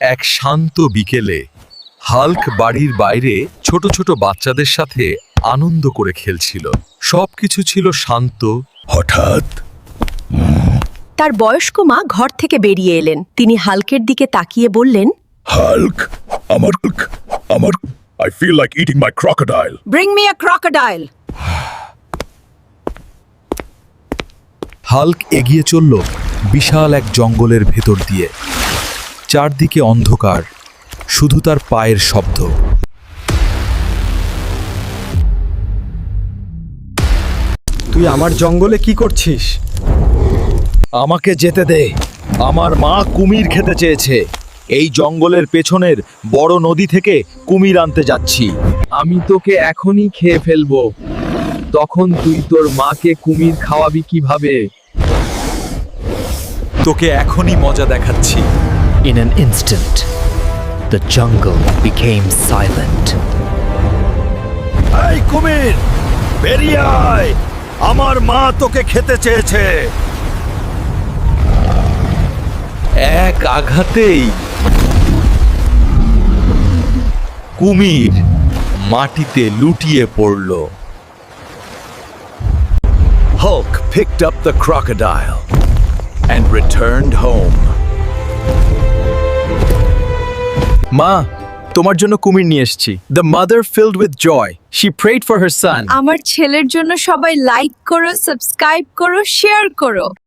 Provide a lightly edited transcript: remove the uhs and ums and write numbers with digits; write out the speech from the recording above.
এক শান্ত বিকেলে হাল্ক বাড়ির বাইরে ছোট ছোট বাচ্চাদের সাথে আনন্দ করে খেলছিল। সবকিছু ছিল শান্ত। হঠাৎ তার বয়স্ক মা ঘর থেকে বেরিয়ে এলেন। তিনি হাল্কের দিকে তাকিয়ে বললেন, হাল্ক, আমার I feel like eating my crocodile. Bring me a crocodile. Hulk এগিয়ে চলল বিশাল এক জঙ্গলের ভেতর দিয়ে। চারদিকে অন্ধকার, শুধু তার পায়ের শব্দ। তুই আমার জঙ্গলে কি করছিস? আমাকে যেতে দে। আমার মা কুমির খেতে চেয়েছে। এই জঙ্গলের পেছনের বড় নদী থেকে কুমির আনতে যাচ্ছি। আমি তোকে এখনই খেয়ে ফেলবো। তখন তুই তোর মাকে কুমির খাওয়াবি কিভাবে? তোকে এখনই মজা দেখাচ্ছি। In an instant, the jungle became silent. এই কুমির, বেরিয়ে আয়। আমার মা তোকে খেতে চেয়েছে। এক আঘাতেই কুমির মাটিতে লুটিয়ে পড়ল। Hulk picked up the crocodile and returned home. মা, তোমার জন্য কুমির নিয়ে এসেছি। The mother filled with joy. She prayed for her son. আমার ছেলের জন্য সবাই লাইক করো, সাবস্ক্রাইব করো, শেয়ার করো।